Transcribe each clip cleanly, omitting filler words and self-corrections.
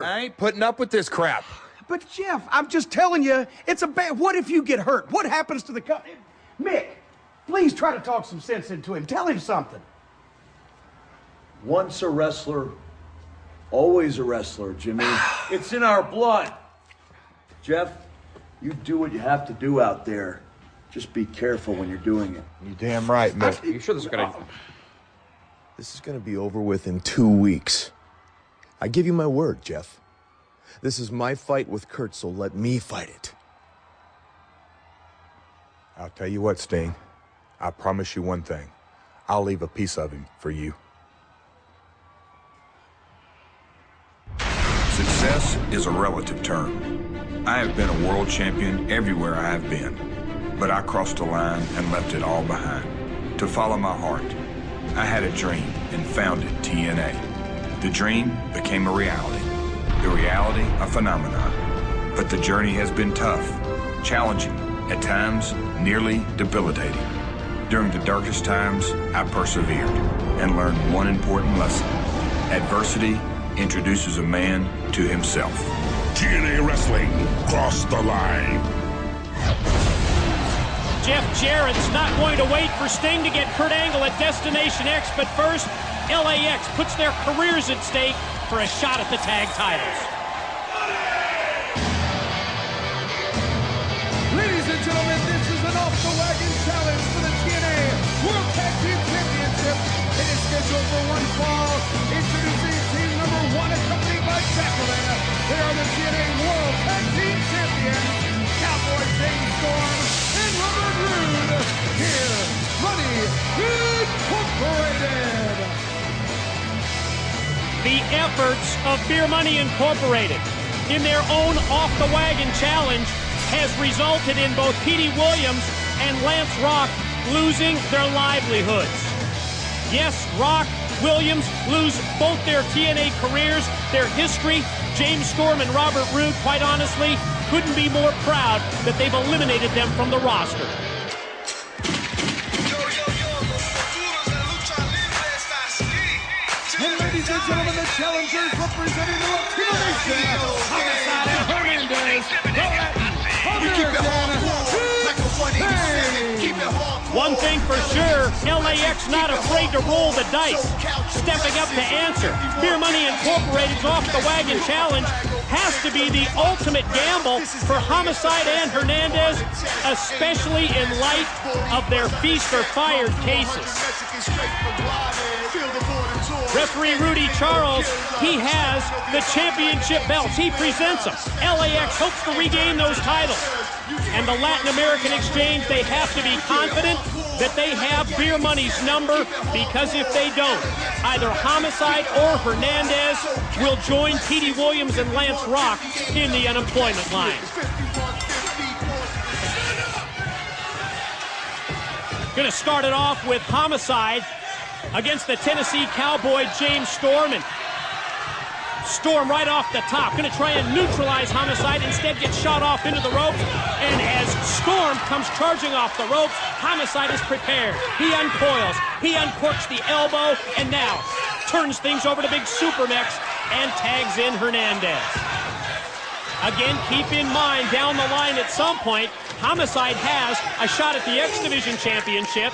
I ain't putting up with this crap. But, Jeff, I'm just telling you, it's a bad... What if you get hurt? What happens to the... Mick, please try to talk some sense into him. Tell him something. Once a wrestler, always a wrestler, Jimmy. It's in our blood. Jeff, you do what you have to do out there. Just be careful when you're doing it. You damn right, Mick. You sure this is gonna... This is gonna be over with in 2 weeks. I give you my word, Jeff. This is my fight with Kurt, so let me fight it. I'll tell you what, Sting. I promise you one thing. I'll leave a piece of him for you. Success is a relative term. I have been a world champion everywhere I have been, but I crossed a line and left it all behind to follow my heart. I had a dream and founded TNA. The dream became a reality. The reality, a phenomenon. But the journey has been tough, challenging, at times nearly debilitating. During the darkest times, I persevered and learned one important lesson. Adversity introduces a man to himself. TNA Wrestling, cross the line. Jeff Jarrett's not going to wait for Sting to get Kurt Angle at Destination X, but first, LAX puts their careers at stake for a shot at the tag titles. Ladies and gentlemen, this is an off-the-wagon challenge for the TNA World Tag Team Championship. It is scheduled for one fall. Introducing team number 1, accompanied by Jacqueline. They are the TNA World Tag Team Champions, Cowboy James Storm and Robert Roode. Here, Money Incorporated. The efforts of Beer Money Incorporated in their own off-the-wagon challenge has resulted in both Petey Williams and Lance Rock losing their livelihoods. Yes, Rock, Williams lose both their TNA careers, their history. James Storm and Robert Roode, quite honestly, couldn't be more proud that they've eliminated them from the roster. And ladies and gentlemen, the challengers representing the Latino Nation, Homicide and Hernandez, the Latin American, One thing for sure, LAX not afraid to roll the dice. Stepping up to answer. Beer Money Incorporated's off-the-wagon challenge has to be the ultimate gamble for Homicide and Hernandez, especially in light of their feast or fired cases. Referee Rudy Charles, he has the championship belts. He presents them. LAX hopes to regain those titles. And the Latin American Exchange, they have to be confident that they have Beer Money's number, because if they don't, either Homicide or Hernandez will join Petey Williams and Lance Rock in the unemployment line. Going to start it off with Homicide against the Tennessee Cowboy, James Storm. And Storm right off the top, going to try and neutralize Homicide, instead gets shot off into the ropes, and as Storm comes charging off the ropes, Homicide is prepared. He uncoils, he uncorks the elbow, and now turns things over to Big Supermex and tags in Hernandez. Again, keep in mind, down the line at some point, Homicide has a shot at the X Division Championship.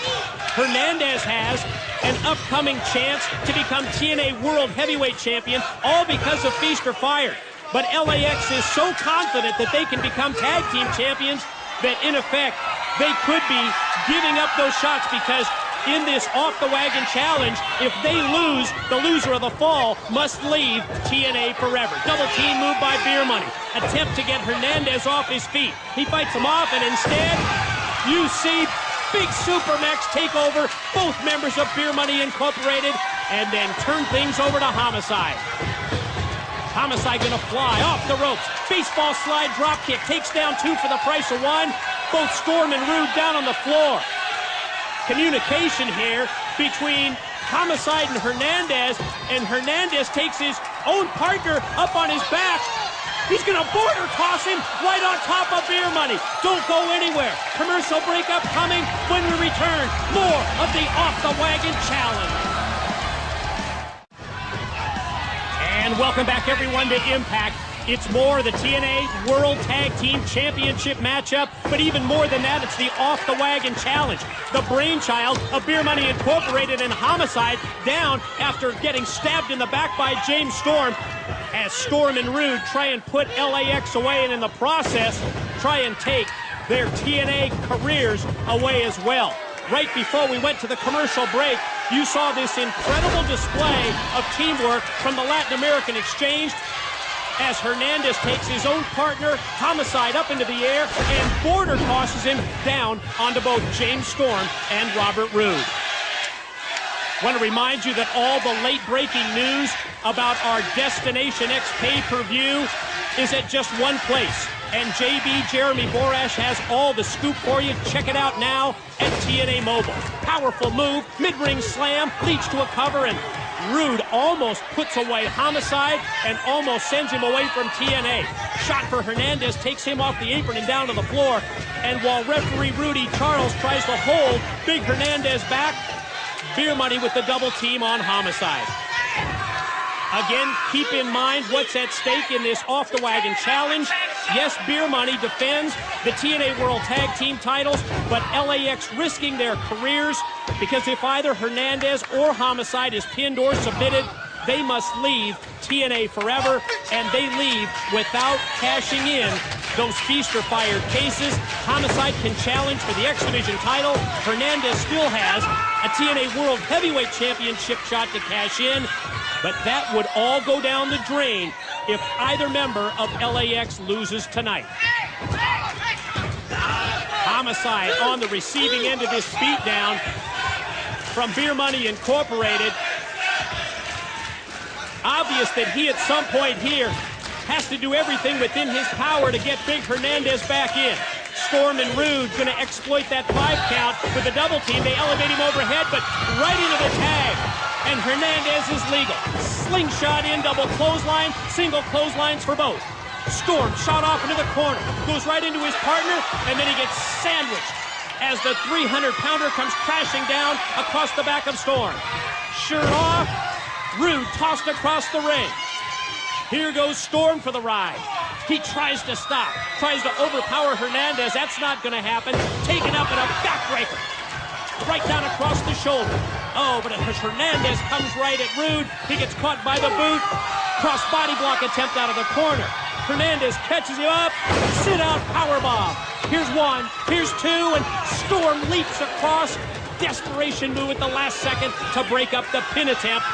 Hernandez has an upcoming chance to become TNA World Heavyweight Champion, all because of Feast or Fired. But LAX is so confident that they can become tag team champions that, in effect, they could be giving up those shots, because in this off-the-wagon challenge, if they lose, the loser of the fall must leave TNA forever. Double team move by Beer Money. Attempt to get Hernandez off his feet. He fights him off, and instead, you see Big Supermex take over both members of Beer Money Incorporated and then turn things over to Homicide. Homicide gonna fly off the ropes. Baseball slide drop kick, takes down 2 for the price of 1. Both Storm and Roode down on the floor. Communication here between Homicide and Hernandez takes his own partner up on his back. He's gonna border toss him right on top of Beer Money. Don't go anywhere. Commercial break upcoming. When we return, more of the Off the Wagon Challenge. And And welcome back, everyone, to Impact. It's more the TNA World Tag Team Championship matchup, but even more than that, it's the Off the Wagon Challenge. The brainchild of Beer Money Incorporated and Homicide, down after getting stabbed in the back by James Storm, as Storm and Rude try and put LAX away, and in the process, try and take their TNA careers away as well. Right before we went to the commercial break, you saw this incredible display of teamwork from the Latin American Exchange as Hernandez takes his own partner, Homicide, up into the air and border tosses him down onto both James Storm and Robert Roode. Want to remind you that all the late-breaking news about our Destination X pay-per-view is at just one place. And JB Jeremy Borash has all the scoop for you. Check it out now at TNA Mobile. Powerful move, mid-ring slam, leads to a cover, and Rude almost puts away Homicide and almost sends him away from TNA. Shot for Hernandez, takes him off the apron and down to the floor. And while referee Rudy Charles tries to hold Big Hernandez back, Beer Money with the double team on Homicide. Again, keep in mind what's at stake in this Off the Wagon Challenge. Yes, Beer Money defends the TNA World Tag Team titles, but LAX risking their careers because if either Hernandez or Homicide is pinned or submitted, they must leave TNA forever, and they leave without cashing in those Feast or Fired cases. Homicide can challenge for the X Division title. Hernandez still has a TNA World Heavyweight Championship shot to cash in, but that would all go down the drain if either member of LAX loses tonight. Homicide on the receiving end of this beatdown from Beer Money Incorporated. Obvious that he at some point here has to do everything within his power to get Big Hernandez back in. Storm and Rude going to exploit that 5 count with a double team. They elevate him overhead, but right into the tag. And Hernandez is legal. Slingshot in, double clothesline, single clotheslines for both. Storm shot off into the corner, goes right into his partner, and then he gets sandwiched as the 300-pounder comes crashing down across the back of Storm. Shirt off, Rude tossed across the ring. Here goes Storm for the ride. He tries to stop, tries to overpower Hernandez. That's not going to happen. Taken up in a backbreaker. Right down across the shoulder. Oh, but as Hernandez comes right at Rude, he gets caught by the boot. Cross body block attempt out of the corner. Hernandez catches him up. Sit out powerbomb. Here's one, here's two, and Storm leaps across. Desperation move at the last second to break up the pin attempt.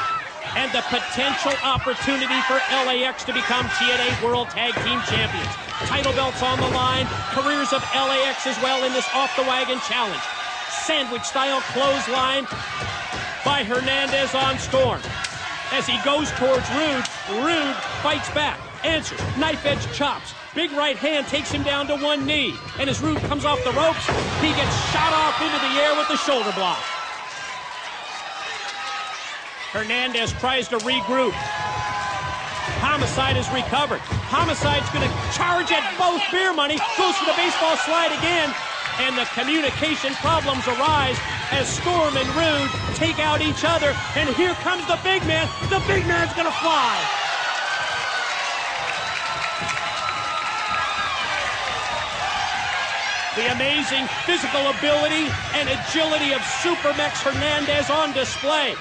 And the potential opportunity for LAX to become TNA World Tag Team Champions. Title belts on the line. Careers of LAX as well in this Off the Wagon Challenge. Sandwich-style clothesline by Hernandez on Storm. As he goes towards Rude, Rude fights back. Answers, knife-edge chops. Big right hand takes him down to one knee. And as Rude comes off the ropes, he gets shot off into the air with the shoulder block. Hernandez tries to regroup. Homicide is recovered. Homicide's going to charge at both Beer Money. Goes for the baseball slide again. And the communication problems arise as Storm and Rude take out each other. And here comes the big man. The big man's going to fly. The amazing physical ability and agility of Supermex Hernandez on display.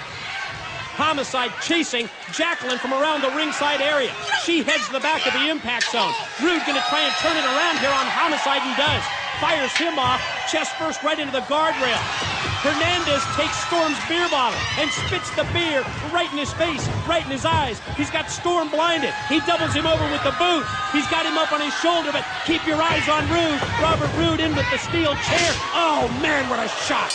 Homicide chasing Jacqueline from around the ringside area. She heads to the back of the impact zone. Rude going to try and turn it around here on Homicide and does. Fires him off, chest first right into the guardrail. Hernandez takes Storm's beer bottle and spits the beer right in his face, right in his eyes. He's got Storm blinded. He doubles him over with the boot. He's got him up on his shoulder, but keep your eyes on Rude. Robert Roode in with the steel chair. Oh, man, what a shot.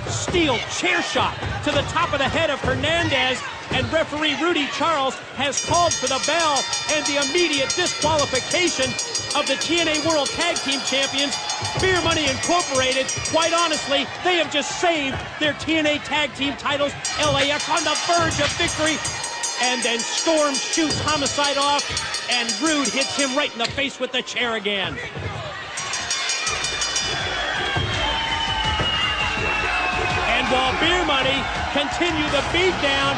Steel chair shot to the top of the head of Hernandez, and referee Rudy Charles has called for the bell and the immediate disqualification of the TNA World Tag Team Champions, Beer Money Incorporated. Quite honestly, they have just saved their TNA Tag Team titles. LAX on the verge of victory, and then Storm shoots Homicide off, and Rude hits him right in the face with the chair again. While Beer Money continue the beatdown.